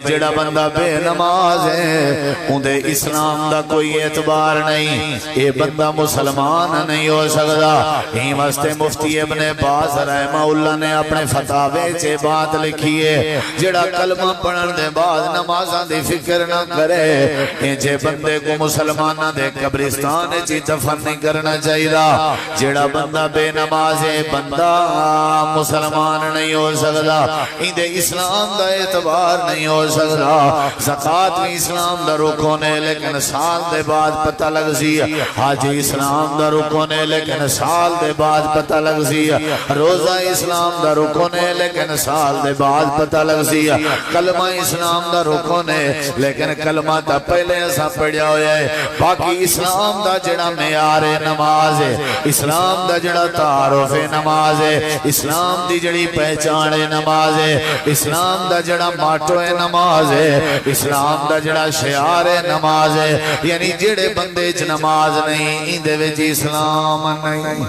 جڑا بندہ بے نماز ہے اندے اسلام دا کوئی اعتبار نہیں، اے بندہ مسلمان نہیں ہو سکتا۔ ہی واسطے مفتی ابن باز رحمہ اللہ نے اپنے فتاوے چے بات لکھی ہے، جڑا کلمہ پڑھن دے بعد نمازاں دی فکر نہ کرے اے جے بندے کو مسلمانہ دے قبرستان چی دفن نہیں کرنا چاہیے۔ جڑا بندہ بے نماز ہے بندہ مسلمان نہیں ہو سکتا، اندے اسلام دا اعتبار نہیں ہو سکتا۔ زکاة بھی اسلام دا رکن ہے لیکن سال دے بعد پتہ لگ سی، حج اسلام دا رکن ہے لیکن سال دے بعد پتہ لگ سی، روزہ اسلام دا رکن ہے لیکن سال دے بعد پتہ لگ سی، کلمہ اسلام دا رکن ہے لیکن کلمہ تا پہلے ایسا پڑھیا ہویا ہے۔ باقی اسلام دا جڑا معیار نماز ہے، اسلام دا جڑا تعارف نماز ہے، اسلام دی جڑی پہچان نماز ہے، اسلام دا جڑا ماٹو ہے نماز ہے، اسلام دا جڑا شعار ہے نماز ہے۔ یعنی جڑے بندے چ نماز نہیں اندے وچ اسلام نہیں۔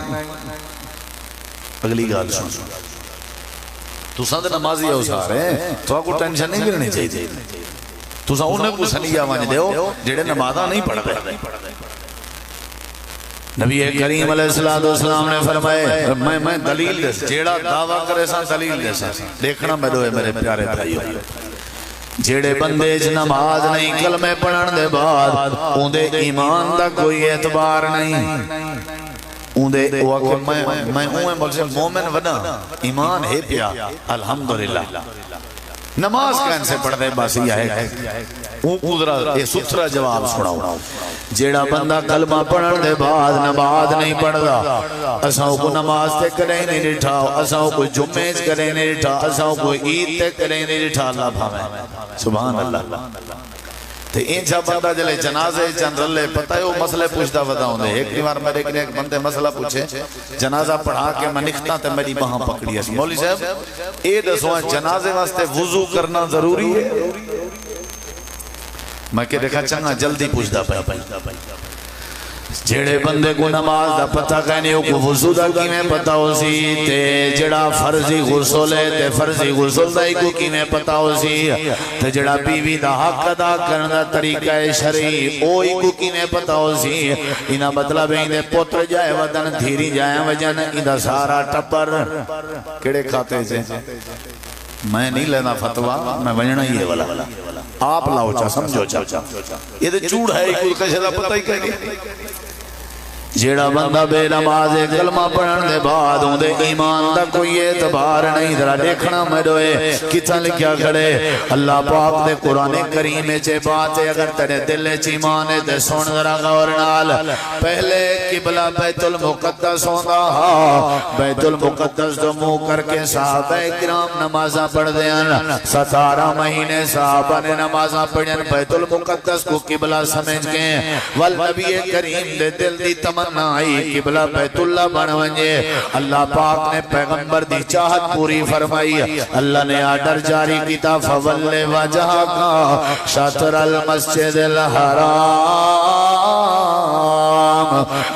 اگلی گل سن، تساں تے نمازی ہو سارے، تہاڈ کو ٹینشن نہیں کرنی چاہیے، تساں انہاں کو سنیا ونج دیو جڑے نمازاں نہیں پڑھدے۔ نبی کریم علیہ السلام نے فرمائے میں دلیل دے جیڑا دعویٰ کرے سا دلیل دے سا دیکھنا میرے میرے پیارے بھائیو، جیڑے بندے چ نماز نہیں کلمے پڑھن دے بعد اندے ایمان دا کوئی اعتبار نہیں، اندے میں مومن ونا ایمان ہے پیا الحمدللہ۔ نماز کہن سے پڑھ دے بس یہ ہے یہ ستھرا جواب سناؤ۔ جیڑا بندہ کلمہ پڑھن دے بعد نماز نہیں پڑھدا، اساں کو نماز تے کرے نہیں ڈٹھا، اساں کو جمعے کرے نہیں ڈٹھا، اساں کو عید تے کرے نہیں ڈٹھا، اللہ بھاوے سبحان اللہ۔ تے انچا بندہ جلے جنازے چند رلے پتہ ہے وہ مسئلے پوچھتا ودا ہوندے۔ ایک بار میرے ایک بندے مسئلہ پوچھے، جنازہ پڑھا کے میں نکھتا تے میری باہاں پکڑی ہے، مولوی صاحب اے دسواں جنازے واسطے وضو کرنا ضروری ہے؟ میں کہ دیکھا چنگا جلدی پوچھتا پہ جیڑے بندے کو نماز دا پتہ کہنے کو وضو دا کی میں پتہ ہو سی، تے جڑا فرضی غسل ہے تے فرضی غسل دا کو کی میں پتہ ہو سی، تے جڑا بیوی دا حق ادا کرنا طریقہ شرعی اوہی کو کی میں پتہ ہو سی۔ انہا مطلب ہے انہیں پتر جائے ودن دھیری جائے وجن انہا سارا ٹپر کڑے کھاتے سے میں نہیں لینا فتوہ، میں وجنہ ہی ہے والا آپ لاؤ چاہ سمجھو چاہ یہ دے چوڑ ہے کوئی کشے دا پتہ ہی کہہ گیا۔ جیڑا بندہ بے نماز کلمہ پڑھن دے بعد اندے ایمان دا کوئی اعتبار نہیں۔ ذرا دیکھنا میڈوئے کتنا لکھیا کھڑے اللہ پاک دے قرآن کریم چے بات ہے، اگر تیرے دل چ ایمان ہے تے سن ذرا غور نال۔ پہلے قبلہ بیت المقدس ہوندا، بیت المقدس دو منہ کر کے صحابہ کرام نمازاں پڑھ دیاں، 17 مہینے صحابہ نے نمازاں پڑھیں بیت المقدس کو قبلہ سمجھ گئے، والنبی کریم دے دل دی تمام آئی قبلہ بیت اللہ بن ونجے۔ اللہ پاک نے پیغمبر دی چاہت پوری فرمائی، اللہ نے آرڈر جاری کیتا فَوَلِّ وَجْهَكَ شَطْرَ الْمَسْجِدِ الْحَرَامِ۔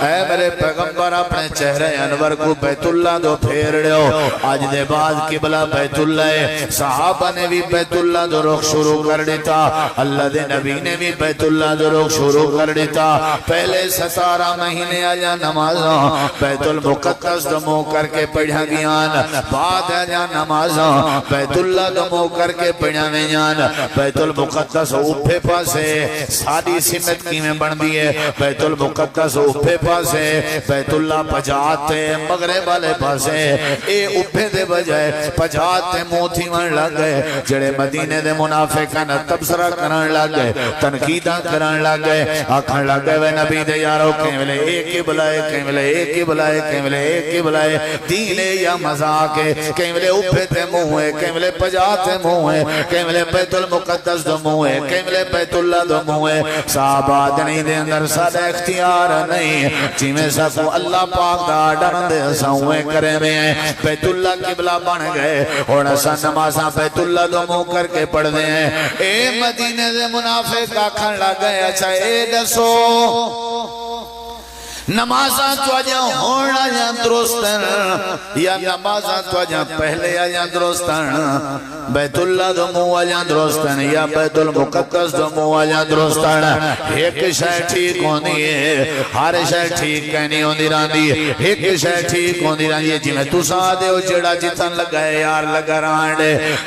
اے میرے پیغمبر اپنے چہرے انور کو بیت اللہ دو پھیر لیو، آج دے بعد قبلہ بیت اللہ ہے۔ صحابہ نے بھی بیت اللہ دو رخ شروع کر دیتا، اللہ دے نبی نے بھی بیت اللہ دو رخ شروع کر دیتا۔ پہلے 17 مہینے آجا نمازاں بیت المقدس دمو کر کے پڑھا گیان، بعد آجا نمازاں بیت اللہ دمو کر کے پڑھا گیان۔ بیت المقدس اوپے پاسے ساری سمت کی میں بن دیئے، بیت المقدس اوپے پاسے بیت اللہ پجاتے مغرب والے پاسے، اے اوپے دے بجائے پجاتے موتھی من لگ گئے۔ جڑے مدینے دے منافقان تبصرہ کرن لگ گئے، تنقیدہ کرن لگ گئے، آکھن لگ گئے وے نبی دے یارو کیولے ایک ہی بلائے، کیولے ایک ہی بلائے، کیولے ایک ہی بلائے، دینے یا مذاقے، کیولے اوپے تے موہے، کیولے پجاتے موہے، کیولے بیت المقدس دو موہے، کیولے بیت اللہ دو موہے۔ صحابہ دنی دے اندر سادہ اختیار نہیں، جی میں سکو اللہ پاک دا ڈرن دے ساویں کرے میں بیت اللہ قبلہ بن گئے، اور ایسا نمازاں بیت اللہ دو مو کر کے پڑھ دے ہیں۔ اے مدینے دے منافق آکھن لگ گئے، اچھا اے دسو نمازاں تو آجا ہونا یا درستن یا نمازاں تو آجا پہلے آجا درستن بیت اللہ دو مو آجا درستن یا بیت المقدس دو مو آجا درستن ایک شے ٹھیک ہوندی ہے ہر شے ٹھیک کہنی ہوندی راندی ایک شے ٹھیک ہوندی راندی ہے جی میں تو سا دے ہو جڑا جتن لگا ہے یار لگا رہاں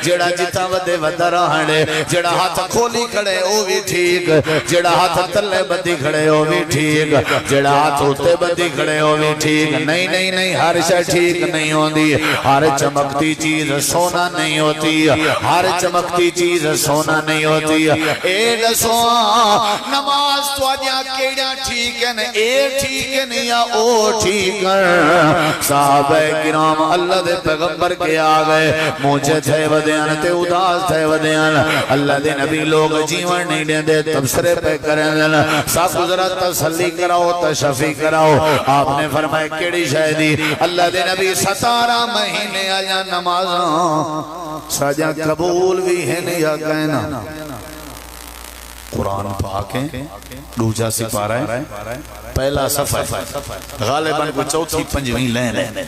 جڑا جتن ودے ودہ رہاں جڑا ہاتھ کھولی کھڑے او بھی ٹھیک جڑا ہاتھ تلے بدی کھڑے او بھی ٹھیک جڑا ہاتھ ہوتے بدی کھڑے ہو بھی ٹھیک نہیں ہر شے ٹھیک نہیں ہوندی ہر چمکتی چیز سونا نہیں ہوتی ہر چمکتی چیز سونا نہیں ہوتی اے دسو نماز تو آجا کیڑا ٹھیک ہے اے ٹھیک ہے یا او ٹھیک ہے صحابہ کرام اللہ دے پیغمبر کے آگئے مجھے تھے ودیان تے اداس تھے ودیان اللہ دے نبی لوگ جیون نہیں دیں دے تبصرے پہ کریں دیں ساتھ ذرا تسلی کراؤ تشفی کراؤ آپ نے فرمائے کیڑی شاہدی اللہ دے نبی 17 مہینے آیا نمازاں ساجا قبول بھی ہے نہیں یا کہنا قرآن پاکیں دوجہ سپارہ ہے پہلا صفحہ غالباً کو چوتھی پنجویں لین ہے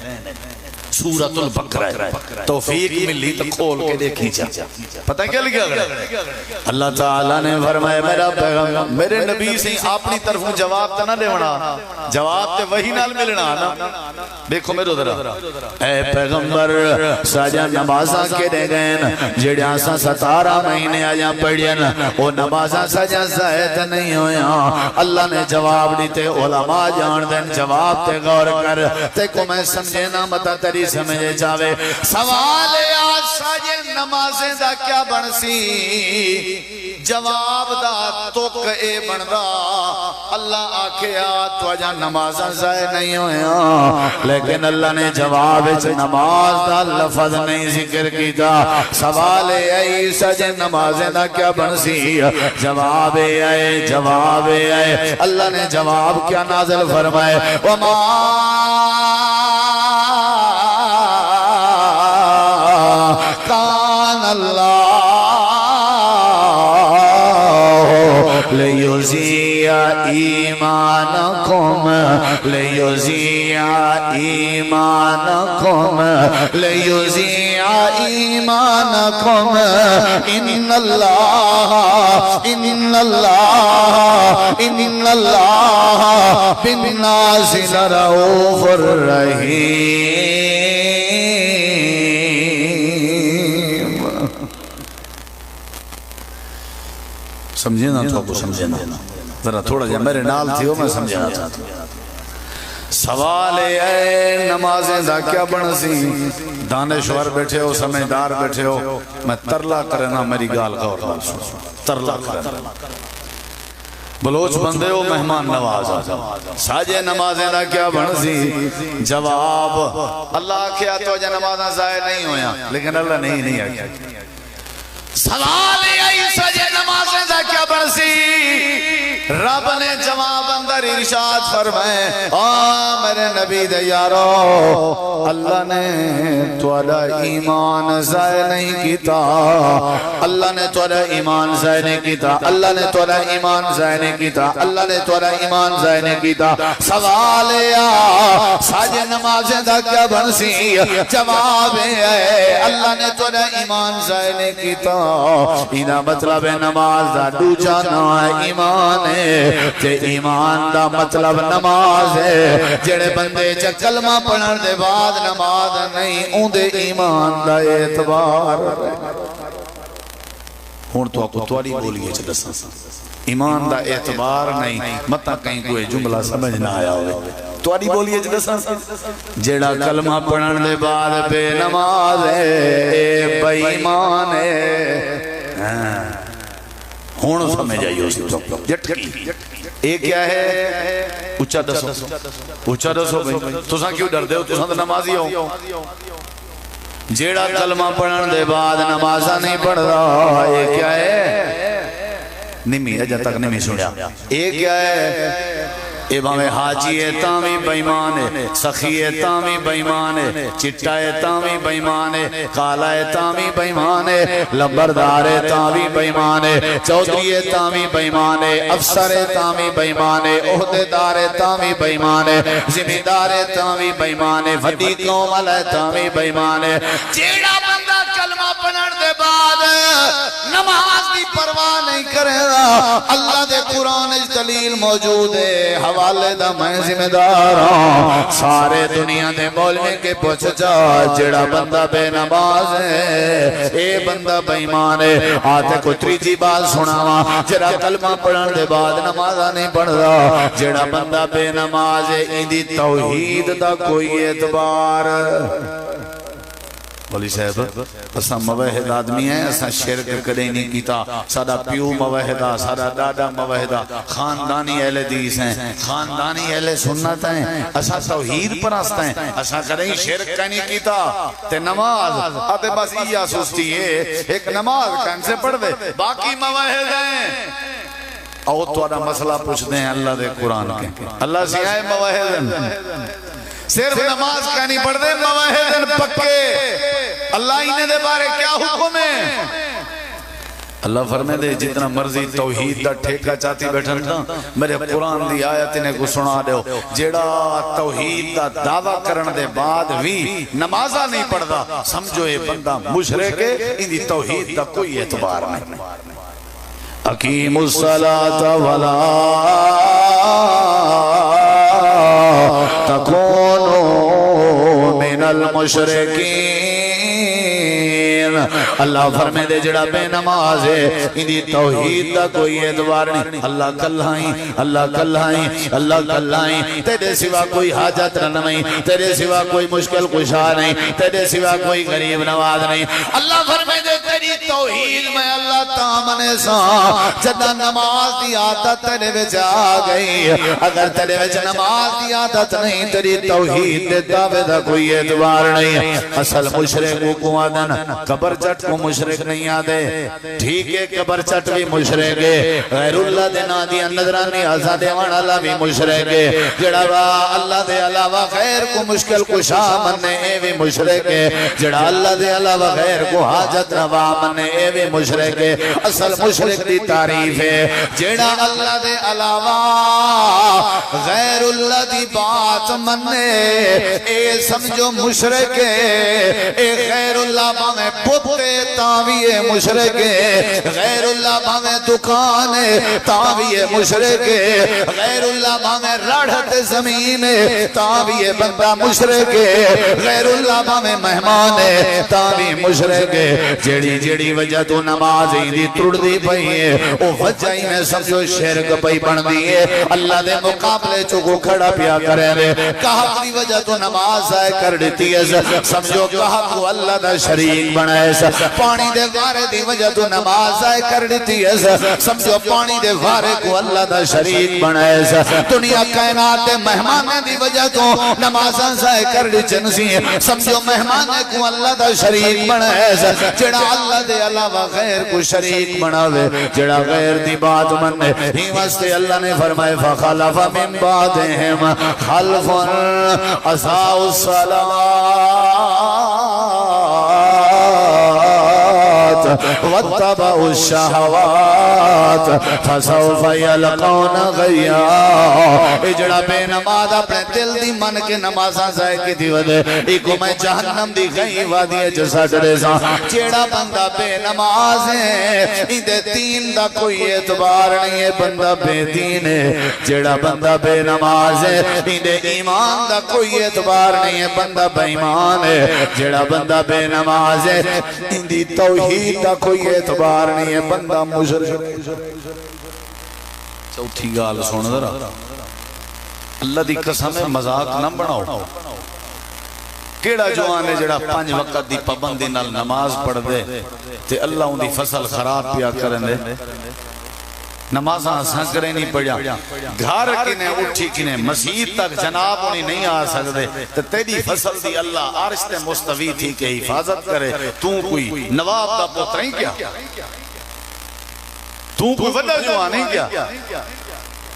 سورۃ البقرہ توفیق ملی تو کھول کے دیکھی جا پتہ کیا لکھا گیا اللہ تعالیٰ نے فرمایا میرا پیغمبر میرے نبی سے اپنی طرف جواب تا نہ لیونا جواب تے وہی نال ملنا نا دیکھو میرے ذرا اے پیغمبر ساجا نمازاں کے دے گئے جڑے آساں 17 مہینے آجاں پڑھین وہ نمازاں ساجا زائد نہیں ہویا اللہ نے جواب دیتے علماء جان دیں جواب تے غور کر تے کو میں سمجھے نہ متا تری سمجھے جاوے سوال آج ساجے نمازیں دا کیا بنسی جواب دا توک اے بن رہا اللہ آکھے تو آجا نمازاں ضائع نہیں ہویا لیکن اللہ نے جواب نماز دا لفظ نہیں ذکر کیتا سوال اے ساجے نمازیں دا کیا بنسی جواب اے اللہ نے جواب کیا نازل فرمائے وما کان اللہ لیوزیع ایمانکم لیوزیع ایمانکم لیوزیع ایمانکم ان اللہ بالناس لرؤوف الرحیم سمجھے نا تو کو سمجھے نا ذرا تھوڑا جا میرے نال تھی ہو میں سمجھے نا چاہتا ہوں سوال اے نمازیں دا کیا بنسی دانشور بیٹھے ہو سمجھدار بیٹھے ہو میں ترلا کرنا میری گال غور ترلا کرنا بلوچ بندے ہو مہمان نواز ساجے نمازیں دا کیا بنسی جواب اللہ کیا تو جا نمازیں ضائع نہیں ہویا لیکن اللہ نہیں آگیا سوال ہے سجے نمازیں دا کیا برسی رب نے جواب اندر ارشاد فرمائے میرے نبی دے یارو اللہ نے توالا ایمان ضائع نہیں کیتا اللہ نے توالا ایمان ضائع نہیں کیتا اللہ نے توالا ایمان ضائع نہیں کیتا اللہ نے توالا ایمان ضائع نہیں کیتا سوال ہے سجے نمازیں دا کیا برسی جواب ہے اللہ نے توالا ایمان ضائع نہیں کیتا اینا مطلب نماز دا دوجا نا ایمان ہے تے ایمان دا مطلب نماز ہے جڑے بندے چا کلمہ پڑھن دے بعد نماز نہیں اون دے ایمان دا اعتبار ہون تو آپ کو تواری بولیے چا دسا ایمان دا اعتبار نہیں مطا کہیں کوئی جملہ سمجھ نہ آیا ہوئے تواری بولیے چا دسا جڑا کلمہ پڑھن دے بعد بے نماز ہے بے ایمان ہے ہونو سمجھ آئیو جٹکی ایک کیا ہے اچھا دسو بھئی تو ساں کیوں ڈر دے ہو تو ساں نمازی ہو جیڑا کلمہ پڑھن دے بعد نمازہ نہیں پڑھ رہا ایک کیا ہے نمی اجا تک نمی سنیا ایک کیا ہے اے بھاوے حاجی ہے تاں بھی بےمان ہے، سخی ہے تاں بھی بےمان ہے، چٹا ہے تاں بھی بےمان ہے، کالا ہے تاں بھی بےمان ہے، لمبردار ہے تاں بھی بےمان ہے، چودھری ہے تاں بھی بےمان ہے، افسر ہے تاں بھی بےمان ہے، عہدیدار ہے تاں بھی بےمان ہے، ذمہ دار ہے تاں بھی بےمان ہے، وڈی قوم والا ہے تاں بھی بےمان ہے۔ جیڑا بندہ کلمہ پڑھن دے بعد نماز دی پرواہ نہیں کرے گا، اللہ دے قرآن اچ دلیل موجود ہے، حوالے دا میں ذمہ دار ہوں، سارے دنیا دے مولوی کے پوچھ جا جیڑا بندہ بے نماز ہے اے بندہ بے ایمان ہے۔ آتے کو تریجی بات سناوا، جیڑا کلمہ پڑھن دے بعد نمازہ نہیں پڑھدا، جیڑا بندہ بے نماز ہے ایندی توحید دا کوئی اعتبار۔ بولی صاحب اسا موحد آدمی ہیں، اسا شرک کدے نہیں کیتا، ساڈا پیو موحدہ، ساڈا دادا موحدہ، خاندانی اہل حدیث ہیں، خاندانی اہل سنت ہیں، اسا توحید پرست ہیں، اسا کدے شرک نہیں کیتا۔ تے نماز آتے بس یہ سستی ہے، ایک نماز کن سے پڑھ دے، باقی موحد ہیں۔ او توڑا مسئلہ پوچھتے ہیں اللہ دے قرآن کے، اللہ سے آئے موحد صرف نماز کا نہیں پڑھ دے، موحدن پکے، اللہ انہیں دے بارے کیا حکم ہے؟ اللہ فرمائے دے جتنا مرضی توحید دا ٹھیکہ چاہتی بیٹھن تھا، میرے قرآن دی آیت انہیں کو سنا دے ہو، جیڑا توحید دا دعویٰ کرن دے بعد بھی نمازہ نہیں پڑھ دا، سمجھو یہ بندہ مشرک ہے، ان دی توحید دا کوئی اعتبار نہیں۔ اقیم الصلاة ولا تکونوا من المشرکین۔ اللہ فرمائے دے جڑا بے نماز ہے انہی توحید دا کوئی اعتبار نہیں۔ اللہ کلہائیں، اللہ کلہائیں، اللہ کلہائیں، تیرے سوا کوئی حاجت نہیں، تیرے سوا کوئی مشکل کشا نہیں، تیرے سوا کوئی غریب نواز نہیں۔ اللہ فرمائے دے تیری توحید میں اللہ تامنے سا جدہ نماز دی عادت تیرے بچ آ گئی، اگر تیرے بچ نماز دی عادت نہیں تیری توحید دے دعوے دا کوئی اعتبار نہیں۔ اصل مشرک کو آدن قبر چٹ کو مشرک نہیں آدے، ٹھیک ہے قبر چٹ بھی مشرک ہے، غیر اللہ دے نا دیا نظرانی آزا دیوان اللہ بھی مشرک ہے، جڑا اللہ دے علاوہ غیر کو مشکل کشا مننے اے بھی مشرک ہے، جڑا اللہ دے علاوہ غیر کو حاجت روا مننے اے بھی مشرک ہے۔ اصل مشرک دی تعریف ہے جڑا اللہ دے علاوہ غیر اللہ دی بات مننے اے سمجھو مشرک ہے۔ اے غیر اللہ باویں پتے تاویے مشرک ہے، غیر اللہ باویں دکانے تاویے مشرک ہے، غیر اللہ باویں رڑھت زمین تاویے بندہ مشرک ہے، غیر اللہ باویں مہمان تاوی مشرک ہے۔ جیڑی جیڑی وجہ تو نماز ہی دی تڑ دی پئی ہے او وجہ ہی میں سمجھو شرک پئی بن دی ہے، اللہ دے مقابلے چکو کھڑا پیا کرے رے، کہا دی وجہ تو نماز آئے کر دیتی ہے، سمجھو کہا کو اللہ دا شریک بنائے، پانی دے وارے دی وجہ تو نماز آئے کر دیتی ہے، سمجھو پانی دے وارے کو اللہ دا شریک بنائے، دنیا کائنات دے مہمانے دی وجہ تو نماز آئے کر دی جنسی ہے، سمجھو مہمانے کو اللہ دا شریک بنائے، جڑا اللہ دے علاوہ غیر کو شریک بناوے، جڑا غیر دی بات مننے ہی واسطے اللہ نے فرمائے فخلف من بعدہم خلف اضاعوا الصلاۃ واتبعوا الشہوات فسوف یلقون غیا۔ اجڑا بے نماز اپنے دل دی من کے نمازاں ضائع کی دی ودے ایکو میں جہنم دی گئی وادی جسا ڈرے سا۔ جیڑا بندہ بے نماز ہے اندے دین دا کوئی اعتبار نہیں ہے، بندہ بے دین ہے۔ جیڑا بندہ بے نماز ہے اندے ایمان دا کوئی اعتبار نہیں ہے، بندہ بے ایمان ہے۔ جیڑا بندہ بے نماز ہے اندی توحید دا کوئی اعتبار نہیں ہے، بندہ مشرک۔ چوتھی گال سن ذرا، اللہ دی قسم ہے مذاق نہ بناؤ۔ کیڑا جوان ہے جڑا 5 وقت دی پابندی نال نماز پڑھ دے تے اللہ ان دی فصل خراب پیا کرن دے؟ نمازاں اساں کرے نہیں پڑھیا، گھر کنے اٹھی کنے مسجد تک جناب انہیں نہیں آ سکتے، تو تیری فصل دی اللہ عرش تے مستوی تھی کہ حفاظت کرے، تو کوئی نواب دا پتر نہیں کیا؟ تو کوئی وڈا جوان نہیں کیا؟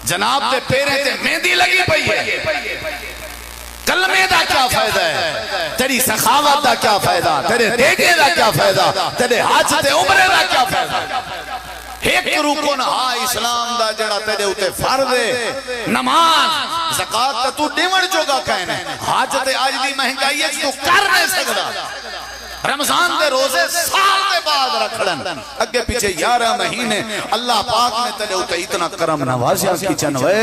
جناب دے پیرے تے مہندی لگی پئی ہے، کلمے دا کیا فائدہ ہے، تیری سخاوت دا کیا فائدہ، تیرے دیگے دا کیا فائدہ، تیرے حج تے عمرے دا کیا فائدہ۔ ایک رکن ہاں اسلام دا جڑا تیرے اتے فرض ہے، نماز زکات تے تو دیوڑ جوگا کہنے، حج تے آج دی مہنگائی ہے تو کر نہیں سکتا، رمضان دے روزے سال دے بعد رکھڑن، اگے پیچھے 11 مہینے اللہ پاک نے تیرے اتے اتنا کرم نوازیا کی چنوے،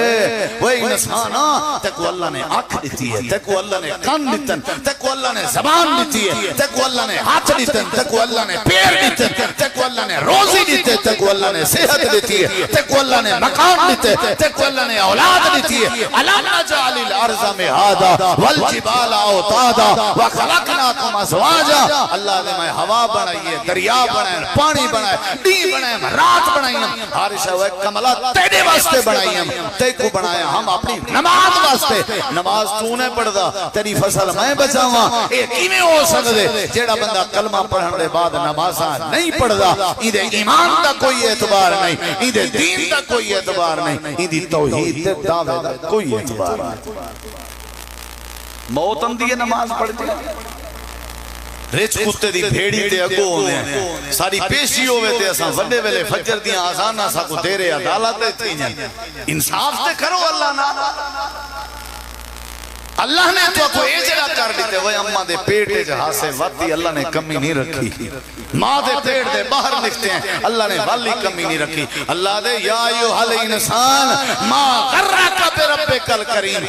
وہ انسانا تکو اللہ نے آنکھ دیتی ہے، تکو اللہ نے کان دیتن، تکو اللہ نے زبان دیتی ہے، تکو اللہ نے ہاتھ دیتن، تکو اللہ نے پیر دیتن، تکو اللہ نے روزی دیتے، تکو اللہ نے صحت دیتی ہے، تکو اللہ نے مکان دیتے، تکو اللہ نے اولاد دیتی ہے۔ الم نجعل الارض مہادا والجبال اوتادا وخلقناکم ازواجا، اللہ نے میں ہوا بنائی ہے، دریا بنائے، پانی بنائے، ڈی بنائے، رات بنائی ہم، ہر شوہ کملہ تیرے واسطے بنائی ہم، تیکو بنایا ہم اپنی نماز واسطے، نماز تو نے پڑھ دا، تیری فصل میں بچاواں، ایک ہی میں ہو سکتے، جیڑا بندہ کلمہ پڑھن دے بعد نمازہ نہیں پڑھ دا، ایدے ایمان دا کوئی اعتبار نہیں، ایدے دین دا کوئی اعتبار نہیں، ایدی توحید دے دعوے دا کوئی اعتبار نہیں۔ موت اندی نماز پڑھ دی، ریچ کتے دی بھیڑی تے اگو ہونے ہیں، ساری پیشی ہوئے تے اساں وڈے ویلے فجر دیاں آزانہ سا کو دیرے عدالت تھی جائیں، انصاف تے کرو اللہ نا، اللہ نے تو کو اجرا کر دیتے، وہ اممہ دے پیٹے جہاں سے وقتی اللہ نے کمی نہیں رکھی، ماں دے پیٹ دے باہر نکتے ہیں، اللہ نے والی کمی نہیں رکھی، اللہ دے یا ایوہ الانسان ما غرکا بے ربک الکریم،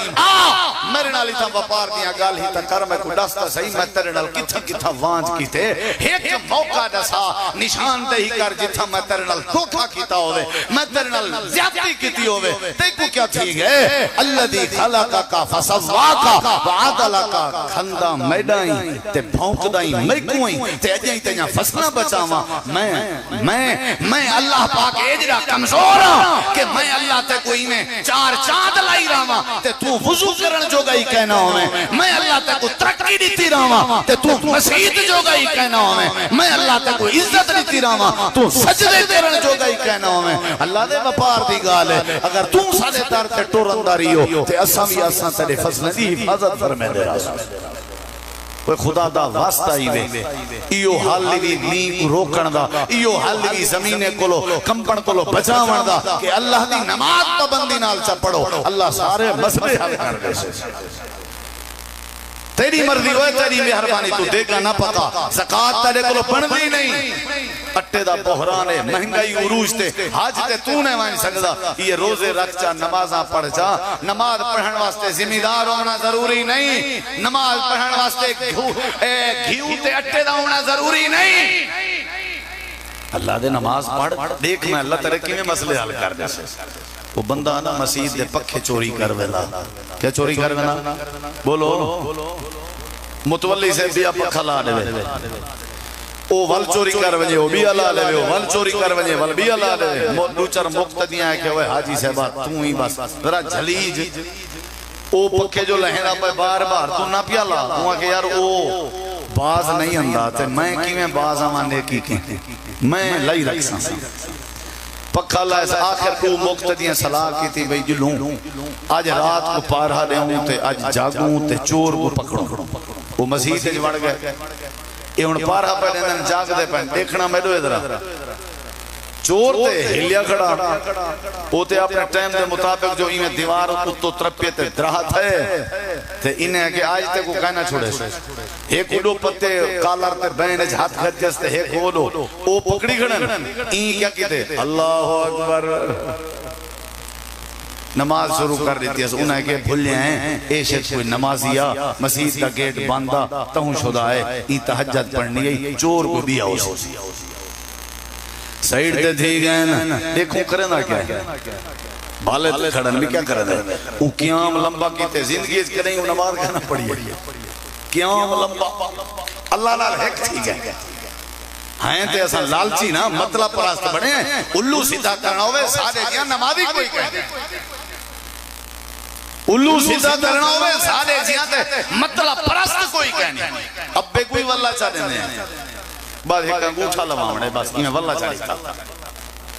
میرے نالی تھا وپار دیا گال ہی تا کر میں کو ڈستا صحیح، میں تیرے نال کتھا کتھا وانج کیتے، ایک موقع دسا نشان دے ہی کر جتھا میں تیرے نال دھوکھا کیتا ہوئے، میں تیرے نال زیادتی کیتی ہوئے، تیکو کیا تھی گئے اللذی خلقکا فسواکا وعدلکا کھندا میڈائیں تے بھونک دائیں میکوئیں تے اجائیں تیجاں فسنا بچاواں، میں اللہ پاک اجرا کمزور ہوں کہ میں اللہ تے کوئی میں 4 چاند لائی رہاں تے تو وضو کرن جو گئی کہنا ہوں میں اللہ تے کو ترقی دیتی رہاں تے تو مسیح جو گئی کہنا ہوں میں اللہ تے کو عزت دیتی رہاں تو سجدے کرن جو گئی کہنا ہوں اللہ دے وپار دی گال ہے، اگر تو سادے دار تے ٹورنداری ہو تے اساں بھی اساں تیرے فضل دی حفاظت فرمے دے رہا کوئی خدا دا واسطہ ہی وے، ایو حالی بھی نین کو روکن دا، ایو حالی بھی زمینے کولو کمپن کولو بچاون دا کہ اللہ دی نماز پابندی نال چا پڑھو، اللہ سارے مسئلے حل کر دے سے۔ تیری مرضی ہوئے تیری مہربانی تو دیکھا نہ پتا، زکاة تیرے کولو بندی نہیں، اٹھے دا بحران ہے، مہنگائی عروج تے، حاج تے تو نے وائن سکتا، یہ روزے رکھ چا، نمازاں پڑھ چا، نماز پڑھن واسطے ذمہ دار ہونا ضروری نہیں، نماز پڑھن واسطے گھیو تے اٹھے دا ہونا ضروری نہیں۔ اللہ دے نماز پڑھ، دیکھ میں اللہ ترقی میں مسئلے حل کر دے سے۔ وہ بندہ نا مسجد دے پکھے چوری کر ویلا، کیا چوری کر ویلا؟ بولو متولی سے بیا پکھا لا دے وے، او ول چوری کر وجے او بیا لا لے وے، ول چوری کر وجے ول بیا لا لے وے، دوچر مقتدیاں ہے کہ وہ حاجی صاحبہ تو ہی بس ذرا جھلیج، او پکھے جو لہنا پہ بار بار تو نہ پیا لا، ہوا کہ یار او باز نہیں انداتے، میں کی میں باز آمانے کی میں لائی رکھ سا پکھا اللہ ایسا آخر کو مقتدیاں صلاح کی تھی بھئی جلوں آج رات کو پارہا دے ہوں تے آج جاگوں تے چور کو پکڑوں، وہ مسیح سے جوڑ گئے، یہ ان پارہا پہ دیندن جاگ دے پہن دیکھنا میں دو ادھرا چور تے ہلیا کھڑا ہوتے اپنے ٹائم دے مطابق جو انہیں دیوار تو ترپیے تے درہت ہے تے انہیں کہ آج تے کو کہنا چھوڑے سے ایک اڈو پتے کالر تے بین جھات کھت جستے ایک اڈو او پکڑی کھڑن این کیا کیتے اللہ اکبر نماز شروع کر دیتی ہے انہیں کہ بھولے ہیں اے شخص کوئی نمازیا مسجد کا گیٹ باندھا تہوں شدہ ہے این تہجد پڑھنی ہے چور کو دیا ہو سی سائیڈ تے تھی گئے نا دیکھوں کریں نا کیا ہے بھالے تے کھڑن بھی کیا کریں نا وہ قیام لمبا کیتے زندگی اس کریں وہ نماز کہنا پڑی ہے قیام لمبا اللہ نال حق تھی گئے ہیں تے ایسا لالچی نا مطلب پراست بڑھے ہیں الو سیدھا کرنا ہوئے سارے جیاں نمازی کوئی کہتے الو سیدھا کرنا ہوئے سارے جیاں تے مطلب پراست کوئی کہنے اب بے کوئی واللہ چاہ دینے ہیں بعد ایک انگوٹھا لواؤنے بس انہیں واللہ چاہی تھا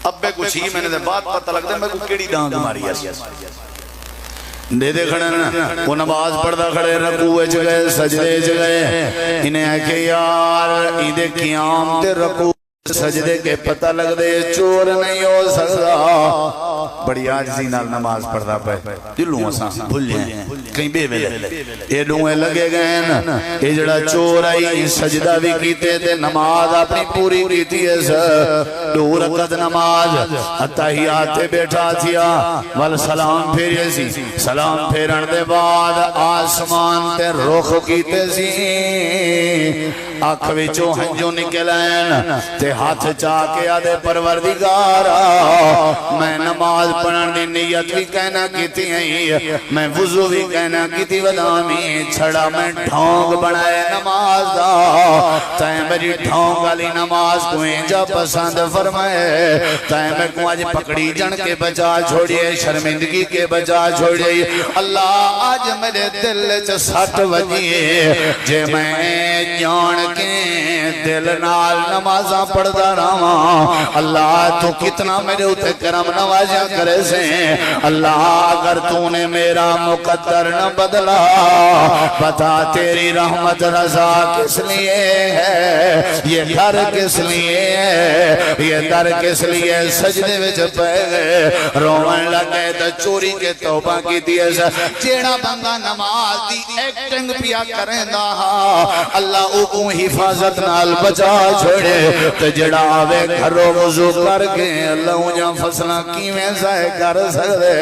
ابے کو 6 مہینے دے بعد پتہ لگدا میں کو کیڑی ڈانگ ماری ہے دے دے کھڑے نا وہ نماز پڑھدا کھڑے رکوع وچ گئے سجدے وچ گئے انہیں آ کہ یار ایدے قیام تے رکوع سجدے کے پتہ لگ دے چور نہیں ہو سکتا بڑی عاجزی نال نماز پڑھدا پے دلوں اساں بھول جائیں کہیں بے ویلے اے ڈوئے لگے گئے نا اے جڑا چور آئی سجدہ بھی کیتے تے نماز اپنی پوری کیتی ہے دو رکعت نماز اتحیات تے بیٹھا تھیا ول سلام پھیرے سی سلام پھیرن دے بعد آسمان تے رخ کیتے سی آنکھ وچوں ہنجو نکلین تے ہاتھ چاہ کے آدھے پروردگارا میں نماز پڑھن دی نیت بھی کہنا کیتی ہیں میں وضو بھی کہنا کیتی ودامی چھڑا میں ڈھونگ بنائے نماز دا تائیں میری ڈھونگ والی نماز کو انجا پسند فرمائے تائیں میں کو آج پکڑی جن کے بچا چھوڑیے شرمندگی کے بچا چھوڑیے اللہ آج میرے دل چ سٹ وجیے جے میں جان کے دل نال نمازاں پڑھدا رہاں اللہ تو کتنا میرے اوتے کرم نوازیاں کرے سے اللہ اگر تو نے میرا مقدر نہ بدلا پتا تیری رحمت رضا کس لیے ہے یہ گھر کس لیے ہے یہ در کس لیے سجدے وچ پے گئے روون لگے تے چوری کے توبہ کی دیے جیڑا بندہ نماز دی ایکٹنگ پیا کریندا اللہ او کو حفاظت نال بچا چھوڑے تے جڑا آوے گھروں وضو کر کے اللہ اونجا فصلہ کیویں ضائع کر سکدے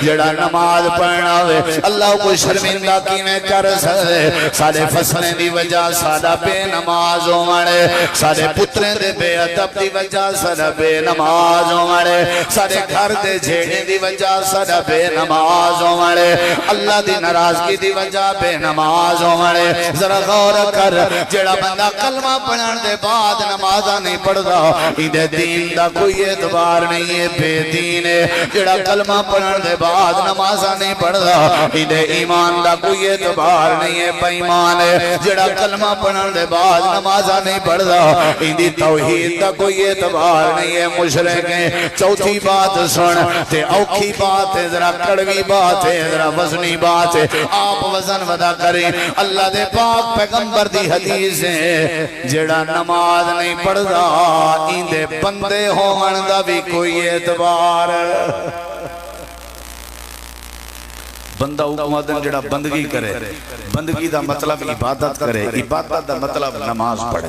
جڑا نماز پڑھنا ہوئے اللہ کو شرمندہ کیویں کر سکدے سارے فصلیں دی وجہ سادہ بے نماز ہومڑے سارے پتریں دے بے ادب دی وجہ سادہ بے نماز ہومڑے سارے گھر دے جھیڑے دی وجہ سادہ بے نماز ہومڑے اللہ دی ناراضگی دی وجہ بے نماز ہومڑے ذرا غور کر جڑا بندہ کلمہ پڑھن دے بعد نمازہ نہیں پڑھدا ایدے دین دا کوئی اعتبار نہیں ہے بے دین ہے جڑا کلمہ پڑھن دے بعد نمازہ نہیں پڑھدا ایدے ایمان دا کوئی اعتبار نہیں ہے بے ایمان ہے جڑا کلمہ پڑھن دے بعد نمازہ نہیں پڑھدا ایدی توحید دا کوئی اعتبار نہیں ہے مشرک ہے چوتھی بات سن تے اوکھی بات ہے ذرا کڑوی بات ہے ذرا وزنی بات ہے آپ وزن ودا کریں اللہ دے پاک پیغمبر دی حدیث ہے جڑا نماز نہیں پڑھدا ایندے بندے ہون دا بھی کوئی اعتبار بندہ حکومتن جڑا بندگی کرے بندگی دا مطلب عبادت کرے عبادت دا مطلب نماز پڑھے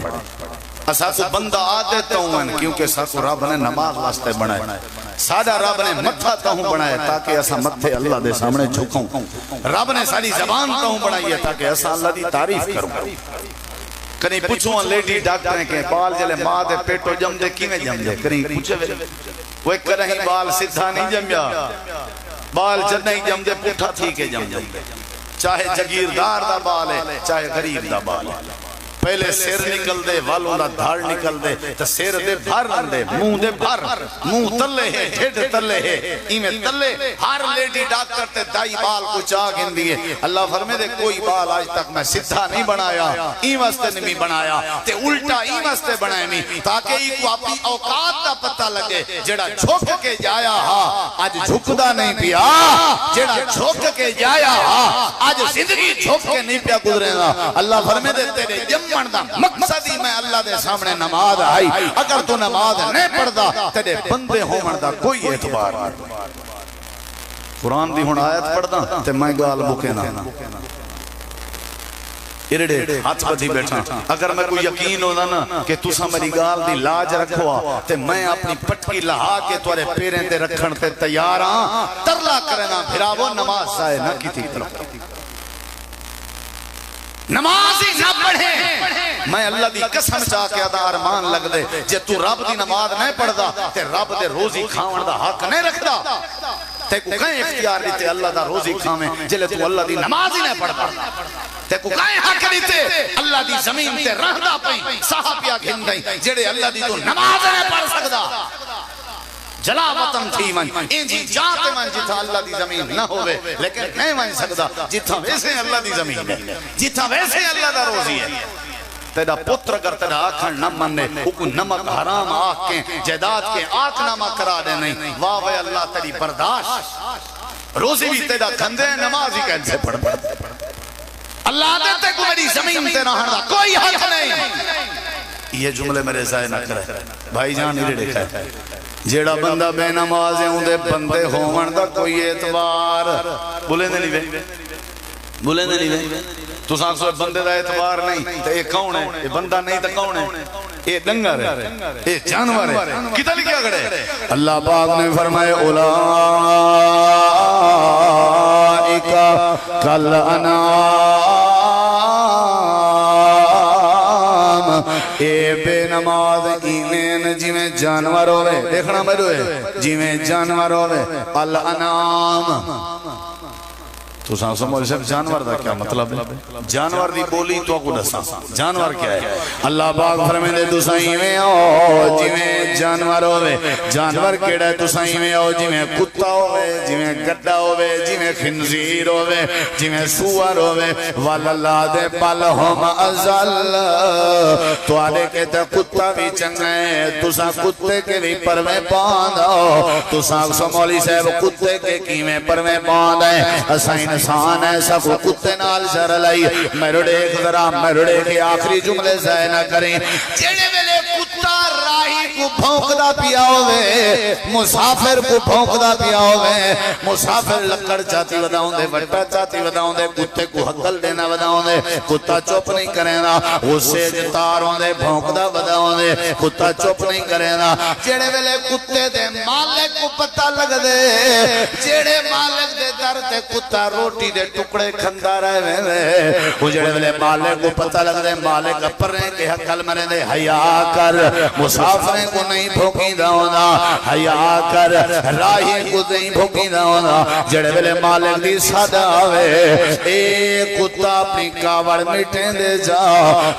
اساسو بندہ عادت ہوں کیونکہ ساسو رب نے نماز واسطے بنائے سادہ رب نے متھا تہوں بنائے تاکہ اسا متھے اللہ دے سامنے جھکوں رب نے ساری زبان تہوں بنائی ہے تاکہ اسا اللہ دی تعریف کروں کنی پوچھوں لیڈی ڈاکٹریں کہ بال جلے ماں دے پیٹو جم دے کی میں جم دے کنی پوچھے وہ ایک کرہیں بال سدھا نہیں جمیا بال جد نہیں جم دے پٹھا تھی کے جم دے چاہے جگیردار دا بال ہے چاہے غریب دا بال ہے پہلے سیر نکل دے والوں دا دھار نکل دے تو سیر دے بھر دے منہ دے بھر منہ تلے ہے ڈھیڈ تلے ہے ایمیں تلے ہر لیڈی ڈاکٹر تے دائی بال کو چاہ گن دیئے اللہ فرمے دے کوئی بال آج تک میں سدھا نہیں بنایا این واسطے نہیں بنایا تے الٹا این واسطے بنائے میں تاکہ ای کو اپنی اوقات دا پتہ لگے جڑا جھوک کے جایا آج جھکدا نہیں پیا جڑا جھوک کے جایا آج زندگی جھوک کے نہیں پیا گزرے گا اللہ فرمے دے تیرے جمعن دا مقصد ہی میں اللہ دے سامنے نماز آئی اگر تو نماز نہیں پڑھدا تیرے بندے ہومن دا کوئی اعتبار نہیں قرآن دی ہون آیت پڑھدا تے میں گال بکے نا ارڑے ہاتھ پتھی بیٹھا اگر میں کوئی یقین ہونا نا کہ تُسا میری گال دی لاج رکھوا تے میں اپنی پٹکی لہا کے توارے پیریں تے رکھن تے تیاراں ترلا کرنا پھرا وہ نماز سائے نہ کی تھی طرف نماز ہی نہ پڑھے میں اللہ دی قسم چاہ کے ادا ارمان لگ دے جے تو رب دی نماز نہیں پڑھدا تے رب دے روزی کھاون دا حق نہیں رکھدا تے کو کہیں اختیار دیتے اللہ دا روزی کھاویں جلے تو اللہ دی نماز ہی نہیں پڑھدا تے کو کہیں حق دیتے اللہ دی زمین تے رہدا پئی صحابیہ گھن گئی جڑے اللہ دی تو نماز نہیں پڑھ سکدا جلا وطن تھی من انجی جاتے من جتھا اللہ دی زمین نہ ہوئے لیکن نہیں من سکتا جتھا ویسے اللہ دی زمین ہے جتھا ویسے اللہ دا روزی ہے تیرا پتر اگر تیرا آکھن نہ منے کو نمک حرام آکھ کے جائیداد کے آکھ نامہ کرا دے نہیں واہ وے اللہ تیری برداشت روزی بھی تیرا کھندے نماز ہی کہن سے پڑھ اللہ دیتے کو میری زمین تیرا ہندا کوئی حق نہیں یہ جملے میرے ضائع نہ کرے بھائی جان ہی دیکھا ہے جیڑا بندہ بے نماز ہے اندے بندے ہومن دا کوئی اعتبار بولے نہیں وے بولے نہیں وے تو ساں سو بندے دا اعتبار نہیں تو یہ کون ہے یہ بندہ نہیں تو کون ہے یہ ڈنگر ہے یہ جانور ہے کتا لکھیا گھڑے اللہ پاک نے فرمائے اولائک کل انعام اے بے نماز ایمین جی میں جانور ہوئے دیکھنا میرے ہوئے جی میں جانور ہوئے الانعام تو سانسوں مولی صاحب جانور دا کیا مطلب ہے جانور دی بولی تو کو دسا جانور کیا ہے اللہ پاک فرمائے دے تسائیں میں آؤ جی میں جانور ہوئے جانور کیڑا ہے تسائیں میں آؤ جی میں کتا ہوئے جی میں گڈا ہوئے جی میں خنزیر ہوئے جی میں سوار ہوئے واللہ دے پل ہم ازل تو آلے کہتا کتا بھی چنگے تسا کتے کے بھی پروے پاندھو تو سانسوں مولی صاحب کتے کے کیمیں پروے پاندھے اسائیں انسان ہے سب کتے نال شر لائی میرڑے ذرا میرڑے کے آخری جملے ضائع نہ کریں جیڑے ویلے کتا راہی کو بھونکدا پیا ہوئے مسافر کو بھونکدا پیا ہوئے مسافر لکڑ چاہتی وداؤں دے وٹا چاہتی وداؤں دے کتے کو حقل دینا وداؤں دے کتا چوپ نہیں کریں نا غصے جتاروں دے بھونکدا وداؤں دے کتا چوپ نہیں کریں نا جیڑے ویلے کتے دے مالک کو پتہ لگ دے جیڑے مالک دے در تے کتا روٹی دے ٹکڑے کھندا رہے وے وہ جڑے ویلے مالک کو پتہ لگ دے مالک اپرنے کے حقل مرے دے حیا کر مسافریں کو نہیں بھوکیندہ ہونا حیا کر راہی کو نہیں بھوکیندہ ہونا جڑے ویلے مالک دی صدا آوے اے کتا اپنی کاوڑ مٹیں دے جا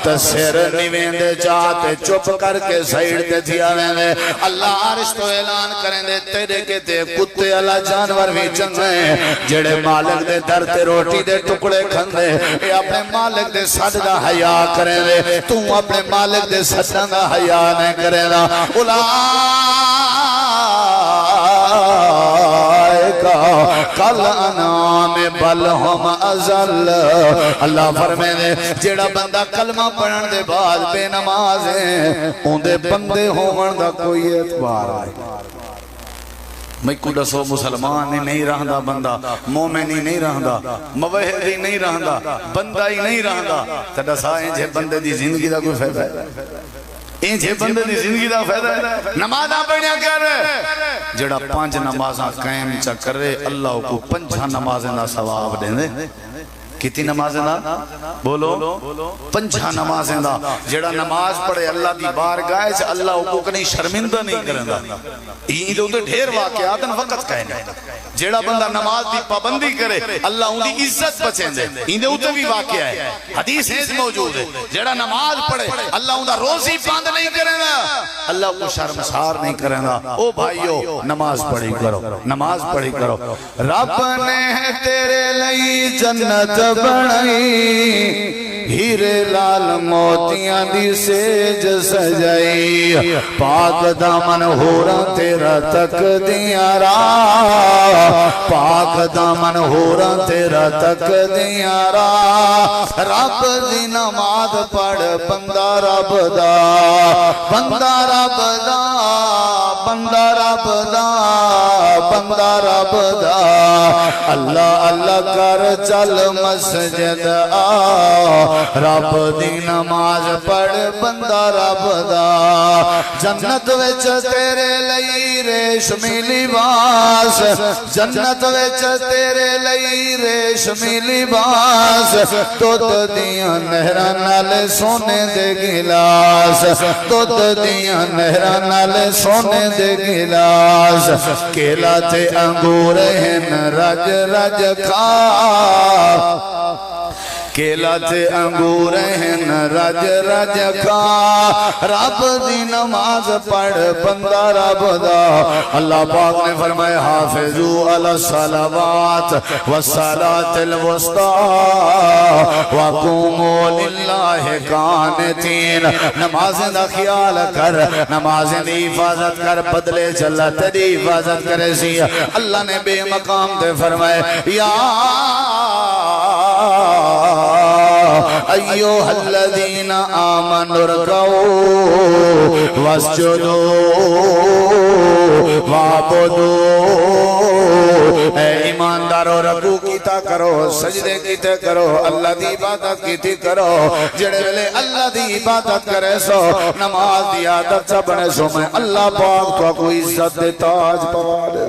تسیر نیویں دے جا تے چپ کر کے سائیڈ تے تھی آویں دے اللہ عرش تو اعلان کریں دے تیرے کے تے کتے اللہ جانور بھی چنگے جڑے مالک دے در تے روٹی دے ٹکڑے کھندے اے اپنے مالک دے صد دا حیا کریں دے تو اپنے مالک دے صد دا حیا نہیں کریں دا کل انام بل ہم ازل اللہ فرمائے دے جیڑا بندہ کلمہ پڑھن دے بعد بے نماز ہیں ان دے بندے ہومن دا کوئی اعتبار ہے میں کو دسو مسلمان نہیں رہندا بندہ مومنی نہیں رہندا موحدی نہیں رہندا بندہ ہی نہیں رہندا تے دسائیں جے بندے دی زندگی دا کوئی فائدہ ہے این جے بندے دی زندگی دا فائدہ ہے نمازاں پڑھیا کر جڑا 5 نمازاں قائم چا کرے اللہ کو 5 نمازاں دا ثواب دے کتنی نمازیں دا بولو 5 نمازیں دا جڑا نماز پڑھے اللہ دی بارگاہ سے اللہ حقوق نہیں شرمندہ نہیں کرندا یہ دو ڈھیر واقعات وقت کہنے جڑا بندہ نماز دی پابندی کرے اللہ ان دی عزت بچیں دے ان دے بھی واقعہ ہے حدیث ہے موجود ہے جڑا نماز پڑھے اللہ ان دا روزی باند نہیں کرنا اللہ کو شرمسار نہیں کرنا او بھائیو نماز پڑھی کرو نماز پڑھی کرو رب نے تیرے لئی جنت بنائی ہیرے لال موتیاں دی سیج سجائی پاک دامن ہورا تیرا تک دیاں راہ پاک دامن ہورا تیرا تک دیاں راہ رب دی نماز پڑھ بندہ رب دا بندہ رب دا بندہ رب دا بندہ رب دا اللہ اللہ کر چل مسجد آ رب دی نماز پڑھ بندہ رب دا جنت وچ تیرے لئی ریشمی لباس جنت وچ تیرے لئی ریشمی لباس دودھ دیاں نہراں نال سونے دے گلاس دودھ دیاں نہراں نال سونے دے گلاس کیلا تے انگور ہن رج رج کھا کیلا تے انگور ہیں رج رج کھا رب دی نماز پڑھ بندہ رب دا اللہ پاک نے فرمائے حافظو علی الصلوات والصلاة الوسطی وقوموا للہ قانتین نمازیں دا خیال کر نمازیں دی حفاظت کر بدلے چلا تیری حفاظت کرے سی اللہ نے بے مقام دے فرمائے یا ایوہ الذین آمنوا ارکعوا واسجدوا وعبدوا اے ایماندارو رکوع کیتا کرو سجدے کیتے کرو اللہ دی عبادت کیتی کرو جڑے ویلے اللہ دی عبادت کرے سو نماز دی عادت سا بنے سو میں اللہ پاک تو کوئی عزت دے تاج پوا دے